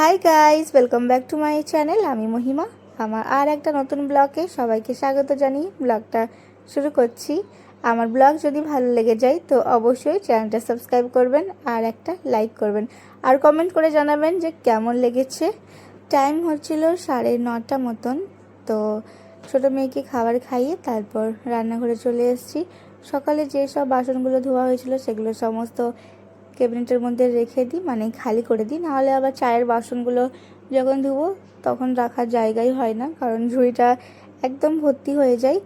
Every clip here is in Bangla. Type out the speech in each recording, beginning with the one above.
Hi guys, welcome back to my channel. আমি মহিমা। আমার আর একটা নতুন ব্লগে সবাইকে স্বাগত জানিয়ে ব্লগটা শুরু করছি। আমার ব্লগ যদি ভালো লেগে যায় তো অবশ্যই চ্যানেলটা সাবস্ক্রাইব করবেন আর একটা লাইক করবেন আর কমেন্ট করে জানাবেন যে কেমন লেগেছে। টাইম হচ্ছিল 9:30 মতন। তো ছোটো মেয়েকে খাবার খাইয়ে তারপর রান্নাঘরে চলে এসেছি। সকালে যেসব বাসনগুলো ধোয়া হয়েছিল সেগুলো সমস্ত ক্যাবিনেটের মধ্যে রেখে দিই, মানে খালি করে দিই, নাহলে আবার চায়ের বাসনগুলো যখন ধুবো তখন রাখার জায়গাই হয় না, কারণ ঝুড়িটা একদম ভর্তি হয়ে যায়।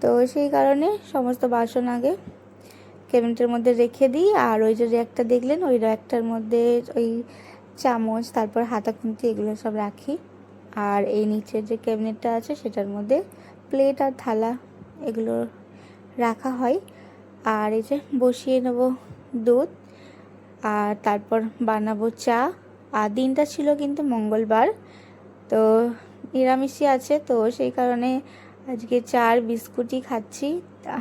তো সেই কারণে সমস্ত বাসন আগে ক্যাবিনেটের মধ্যে রেখে দিই। আর ওই যে র্যাকটা দেখলেন, ওই র্যাকটার মধ্যে ওই চামচ, তারপর হাতা খুন্তি এগুলো সব রাখি। আর এই নিচের যে ক্যাবিনেটটা আছে সেটার মধ্যে প্লেট আর থালা এগুলো রাখা হয়। আর এই যে বসিয়ে নেব দুধ, আর তারপর বানাবো চা। আর দিনটা ছিল কিন্তু মঙ্গলবার, তো নিরামিষই আছে, তো সেই কারণে আজকে চা আর বিস্কুটই খাচ্ছি,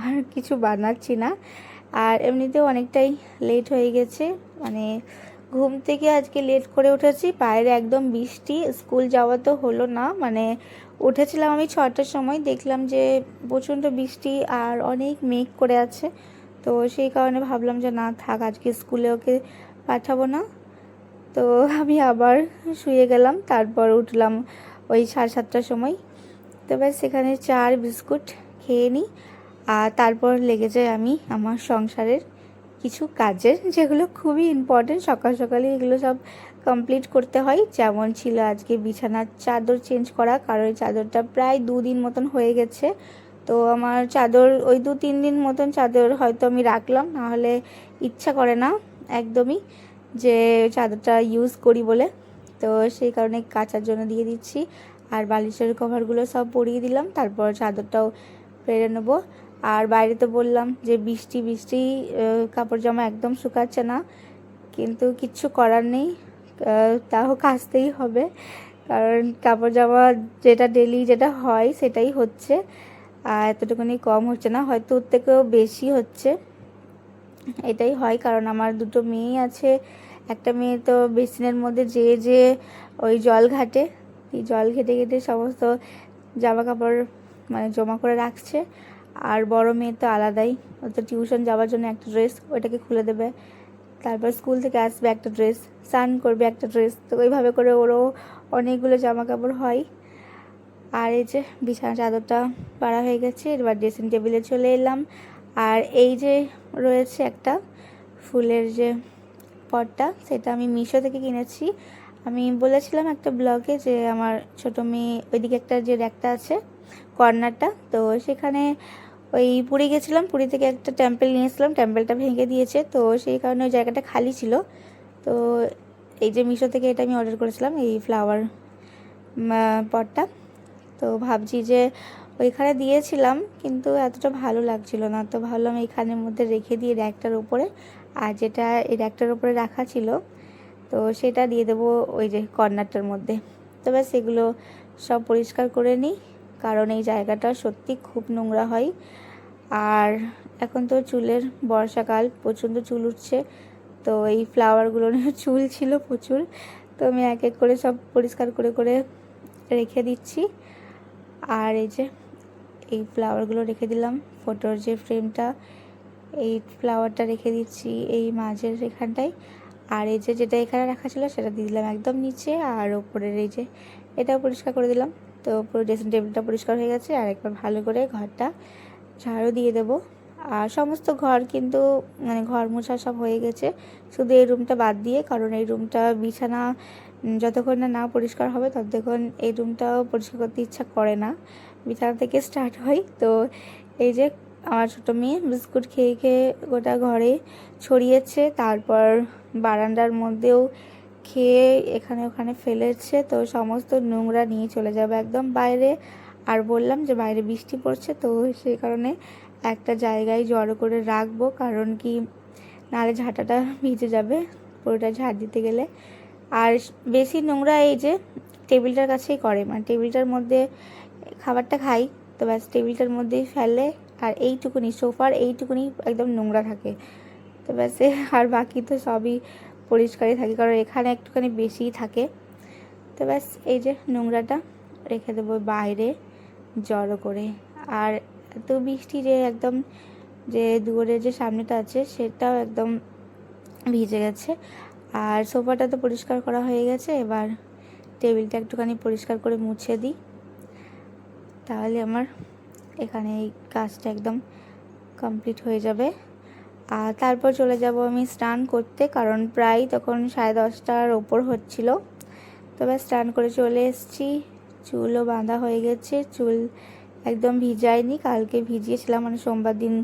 আর কিছু বানাচ্ছি না। আর এমনিতেও অনেকটাই লেট হয়ে গেছে, মানে ঘুম থেকে আজকে লেট করে উঠেছি। বাইরে একদম বৃষ্টি, স্কুল যাওয়া তো হলো না, মানে উঠেছিলাম আমি 6টার সময়, দেখলাম যে প্রচণ্ড বৃষ্টি আর অনেক মেঘ করে আছে। তো সেই কারণে ভাবলাম যে না থাক, আজকে স্কুলে ওকে পাঠাবো না। তো আমি আবার শুয়ে গেলাম, তারপর উঠলাম ওই 7:30টার সময়। তো ব্যাস সেখানে চা আর বিস্কুট খেয়ে নিই, আর তারপর লেগে যাই আমি আমার সংসারের কিছু কাজের, যেগুলো খুবই ইম্পর্টেন্ট। সকাল সকালে এগুলো সব কমপ্লিট করতে হয়। যেমন ছিল আজকে বিছানার চাদর চেঞ্জ করা, কারণ ওই চাদরটা প্রায় 2 দিন মতন হয়ে গেছে। তো আমার চাদর ওই 2-3 দিন মতন চাদর হয়তো আমি রাখলাম, নাহলে ইচ্ছা করে না একদমই যে চাদরটা ইউজ করি বলে। তো সেই কারণে কাচার জন্য দিয়ে দিচ্ছি, আর বালিশের কভারগুলো সব পরিয়ে দিলাম, তারপর চাদরটাও পেরে নেবো। আর বাইরে তো বললাম যে বৃষ্টি বৃষ্টি, কাপড় জামা একদম শুকাচ্ছে না, কিন্তু কিচ্ছু করার নেই, তাও কাচতেই হবে, কারণ কাপড় জামা যেটা ডেলি যেটা হয় সেটাই হচ্ছে, আর এতটুকুনি কম হচ্ছে না, হয়তো ওর থেকেও বেশি হচ্ছে। এটাই হয়, কারণ আমার 2টো মেয়ে আছে। একটা মেয়ে তো বেসিনের মধ্যে যে ওই জল ঘাটে, এই জল ঘেটে ঘেটে সমস্ত জামা কাপড় মানে জমা করে রাখছে। আর বড় মেয়ে তো আলাদাই, ও তো টিউশন যাওয়ার জন্য একটা ড্রেস, ওইটাকে খুলে দেবে, তারপর স্কুল থেকে আসবে একটা ড্রেস, স্নান করবে একটা ড্রেস, তো ওইভাবে করে ওরও অনেকগুলো জামা কাপড় হয়। আর এই যে বিছানা চাদরটা পাড়া হয়ে গেছে, এবার ড্রেসিং টেবিলে চলে এলাম। আর এই যে রয়েছে একটা ফুলের যে পটটা, সেটা আমি মিশো থেকে কিনেছি। আমি বলেছিলাম একটা ব্লগে যে আমার ছোটো মেয়ে ওইদিকে একটা যে র্যাকটা আছে কর্নারটা, তো সেখানে ওই পুরী গেছিলাম, পুরী থেকে একটা টেম্পেল নিয়েছিলাম, টেম্পেলটা ভেঙে দিয়েছে, তো সেই কারণে ওই জায়গাটা খালি ছিল। তো এই যে মিশো থেকে এটা আমি অর্ডার করেছিলাম, এই ফ্লাওয়ার পটটা। তো ভাবছি যে ওইখানে দিয়েছিলাম, কিন্তু এতটা ভালো লাগছিল না, তো ভাবলাম এইখানের মধ্যে রেখে দিয়ে র্যাকটার উপরে, আর যেটা এই র্যাকটার উপরে রাখা ছিল তো সেটা দিয়ে দেবো ওই যে কর্নারটার মধ্যে। তো ব্যাস এগুলো সব পরিষ্কার করে নিই, কারণ এই জায়গাটা সত্যি খুব নোংরা হয়। আর এখন তো চুলের বর্ষাকাল, প্রচণ্ড চুল উঠছে, তো এই ফ্লাওয়ারগুলো চুল ছিল প্রচুর, তো আমি এক এক করে সব পরিষ্কার করে করে রেখে দিচ্ছি। আর এই যে এই ফ্লাওয়ারগুলো রেখে দিলাম, ফটোর যে ফ্রেমটা, এই ফ্লাওয়ারটা রেখে দিচ্ছি এই মাঝের এখানটায়। আর এই যে যেটা এখানে রাখা ছিল সেটা দিয়ে দিলাম একদম নিচে, আর ওপরের এই যে এটাও পরিষ্কার করে দিলাম। তো পুরো ড্রেসিং টেবিলটা পরিষ্কার হয়ে গেছে, আর একবার ভালো করে ঘরটা ঝাড়ু দিয়ে দেবো। আর সমস্ত ঘর কিন্তু মানে ঘর মোছা সব হয়ে গেছে, শুধু এই রুমটা বাদ দিয়ে, কারণ এই রুমটা বিছানা যতক্ষণ না না পরিষ্কার হবে ততক্ষণ এই রুমটাও পরিষ্কার করতে ইচ্ছা করে না, বিছানা থেকে স্টার্ট হয়। তো এই যে আমার ছোটো মেয়ে বিস্কুট খেয়ে খেয়ে গোটা ঘরে ছড়িয়েছে, তারপর বারান্দার মধ্যেও খেয়ে এখানে ওখানে ফেলেছে, তো সমস্ত নোংরা নিয়ে চলে যাবে একদম বাইরে। আর বললাম যে বাইরে বৃষ্টি পড়ছে, তো সেই কারণে একটা জায়গায় জড়ো করে রাখবো, কারণ কি নাহলে ঝাঁটাটা ভিজে যাবে পুরোটা ঝাড় দিতে গেলে। আর বেশি নোংরা এই যে টেবিলটার কাছেই করে, মানে টেবিলটার মধ্যে খাবারটা খাই, তো ব্যাস টেবিলটার মধ্যেই ফেলে, আর এইটুকুনি সোফার এইটুকুনি একদম নোংরা থাকে, তো ব্যাস আর বাকি তো সবই পরিষ্কারই থাকে, কারণ এখানে একটুখানি বেশিই থাকে। তো ব্যাস এই যে নোংরাটা রেখে দেবো বাইরে জড়ো করে। আর এত বৃষ্টি যে একদম যে দুয়ারের যে সামনেটা আছে সেটাও একদম ভিজে গেছে। আর সোফাটা তো পরিষ্কার করা হয়ে গেছে, এবার টেবিলটা একটুখানি পরিষ্কার করে মুছে দিই, তাহলে আমার এখানে এই কাজটা একদম কমপ্লিট হয়ে যাবে। আর তারপর চলে যাব আমি স্নান করতে, কারণ প্রায় তখন 10:30টার ওপর হচ্ছিল। তবে স্নান করে চলে এসেছি, চুলও বাঁধা হয়ে গেছে, চুল একদম ভিজাইনি, কালকে ভিজিয়েছিলাম, মানে সোমবার দিন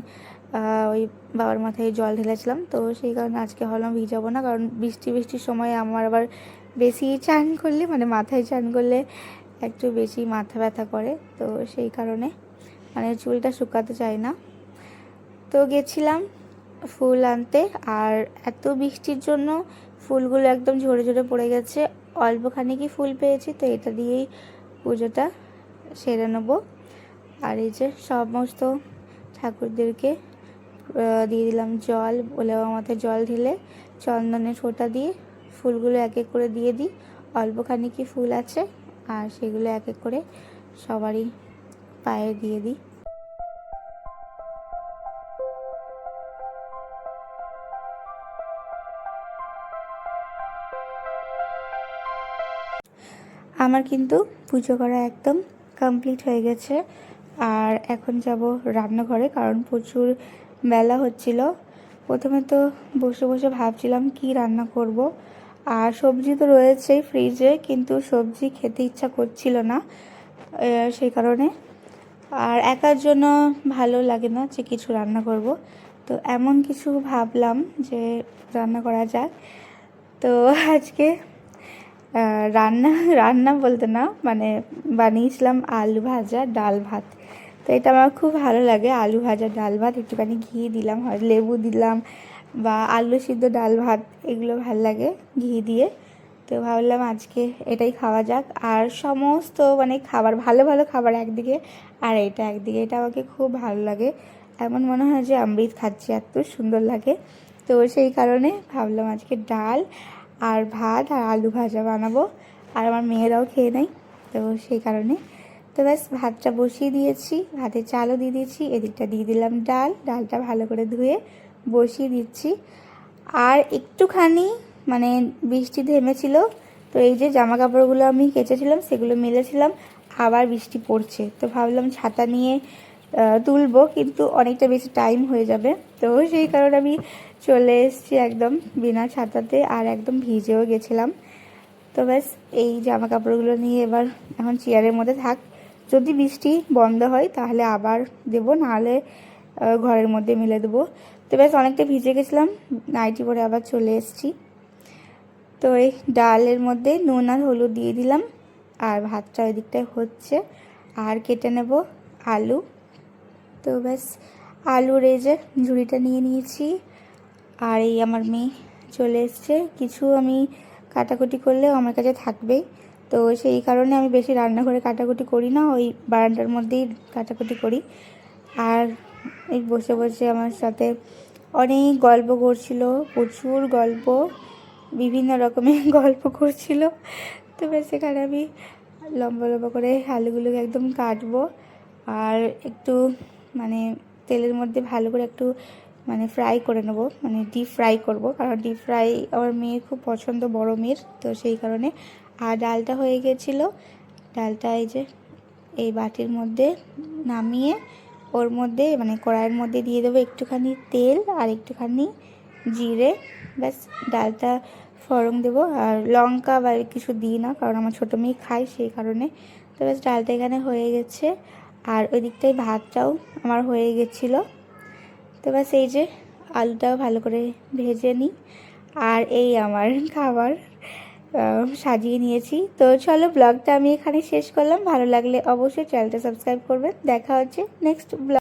ওই বাবার মাথায় জল ঢেলেছিলাম, তো সেই কারণে আজকে ভাবলাম ভিজাবো না, কারণ বৃষ্টির সময় আমার আবার বেশি চান করলে, মানে মাথায় চান করলে একটু বেশি মাথা ব্যথা করে, তো সেই কারণে মানে চুলটা শুকাতে চাই না। তো গেছিলাম ফুল আনতে, আর এত বৃষ্টির জন্য ফুলগুলো একদম ঝরে ঝরে পড়ে গেছে, অল্পখানি কি ফুল পেয়েছি, তো এটা দিয়েই পুজোটা সেরে নেবো। আর এই যে সমস্ত ঠাকুরদেরকে দিয়ে দিলাম জল, বলে মাথায় জল ঢেলে চন্দনের ফোঁটা দিয়ে ফুলগুলো এক এক করে দিয়ে দিই। অল্পখানি কি ফুল আছে, আর সেগুলো এক এক করে সবারই পায়ে দিয়ে দিই। আমার কিন্তু পুজো করা একদম কমপ্লিট হয়ে গেছে, আর এখন যাব রান্নাঘরে, কারণ প্রচুর বেলা হচ্ছিল। প্রথমে তো বসে বসে ভাবছিলাম কি রান্না করব, আর সবজি তো রয়েছেই ফ্রিজে, কিন্তু সবজি খেতে ইচ্ছা করছিল না, সেই কারণে। আর একার জন্য ভালো লাগে না যে কিছু রান্না করব, তো এমন কিছু ভাবলাম যে রান্না করা যাক। তো আজকে রান্না বলতে না, মানে বানিয়েছিলাম আলু ভাজা ডাল ভাত। তো এটা আমার খুব ভালো লাগে, আলু ভাজা ডাল ভাত, একটুখানি ঘি দিলাম, হয় লেবু দিলাম, বা আলু সিদ্ধ ডাল ভাত, এগুলো ভালো লাগে ঘি দিয়ে। তো ভাবলাম আজকে এটাই খাওয়া যাক। আর সমস্ত মানে খাবার, ভালো ভালো খাবার একদিকে, আর এটা একদিকে, এটা আমাকে খুব ভালো লাগে, এমন মনে হয় যে অমৃত খাচ্ছি, এত সুন্দর লাগে। তো সেই কারণে ভাবলাম আজকে ডাল আর ভাত আর আলু ভাজা বানাবো, আর আমার মেয়েরাও খেয়ে নেয়, তো সেই কারণে। তো ব্যাস ভাতটা বসিয়ে দিয়েছি, ভাতের চালও দিয়ে দিয়েছি, এদিকটা দিয়ে দিলাম ডালটা ভালো করে ধুয়ে বসিয়ে দিচ্ছি। আর একটুখানি মানে বৃষ্টি থেমেছিল, তো এই যে জামা কাপড়গুলো আমি কেচেছিলাম সেগুলো মেলেছিলাম, আবার বৃষ্টি পড়ছে, তো ভাবলাম ছাতা নিয়ে তুলবো, কিন্তু অনেকটা বেশি টাইম হয়ে যাবে, তো সেই কারণে আমি চলে এসেছি একদম বিনা ছাতাতে, আর একদম ভিজেও গেছিলাম। তো ব্যাস এই জামা কাপড়গুলো নিয়ে এবার এখন চেয়ারের মধ্যে থাক, যদি বৃষ্টি বন্ধ হয় তাহলে আবার দেবো, নাহলে ঘরের মধ্যে মেলে দেবো। তো ব্যাস অনেকটা ভিজে গেছিলাম, নাইটি পরে আবার চলে এসেছি। তো এই ডালের মধ্যে নুন আর হলুদ দিয়ে দিলাম, আর ভাতটা ওই দিকটায় হচ্ছে, আর কেটে নেব আলু। তো ব্যাস আলুর এই যে ঝুড়িটা নিয়ে নিয়েছি, আর এই আমার মেয়ে চলে এসছে, কিছু আমি কাটাকুটি করলেও আমার কাছে থাকবেই, তো সেই কারণে আমি বেশি রান্নাঘরে কাটাকুটি করি না, ওই বারান্দার মধ্যেই কাটাকুটি করি। আর এই বসে বসে আমার সাথে অনেক গল্প করছিল, প্রচুর গল্প, বিভিন্ন রকমের গল্প করছিল। তো ব্যাস সেখানে আমি লম্বা লম্বা করে আলুগুলোকে একদম কাটবো, আর একটু মানে তেলের মধ্যে ভালো করে একটু মানে ফ্রাই করে নেবো, মানে ডিপ ফ্রাই করবো, কারণ ডিপ ফ্রাই আমার মেয়ের খুব পছন্দ, বড় মেয়ের, তো সেই কারণে। আর ডালটা হয়ে গেছিলো, ডালটা এই যে এই বাটির মধ্যে নামিয়ে ওর মধ্যে মানে কড়াইয়ের মধ্যে দিয়ে দেবো একটুখানি তেল আর একটুখানি জিরে, ব্যাস ডালটা ফোড়ন দেবো, আর লঙ্কা বা কিছু দিই না, কারণ আমার ছোটো মেয়ে খায়, সেই কারণে। তো ব্যাস ডালটা এখানে হয়ে গেছে, আর ওই দিকটায় ভাতটাও আমার হয়ে গেছিলো। তো ব্যাস এই যে আলুটাও ভালো করে ভেজে নিই, আর এই আমার খাবার সাজিয়ে নিয়েছি। তো চলো ব্লগটা আমি এখানে শেষ করলাম, ভালো লাগলে অবশ্যই চ্যানেলটা সাবস্ক্রাইব করবেন, দেখা হচ্ছে নেক্সট ব্লগ।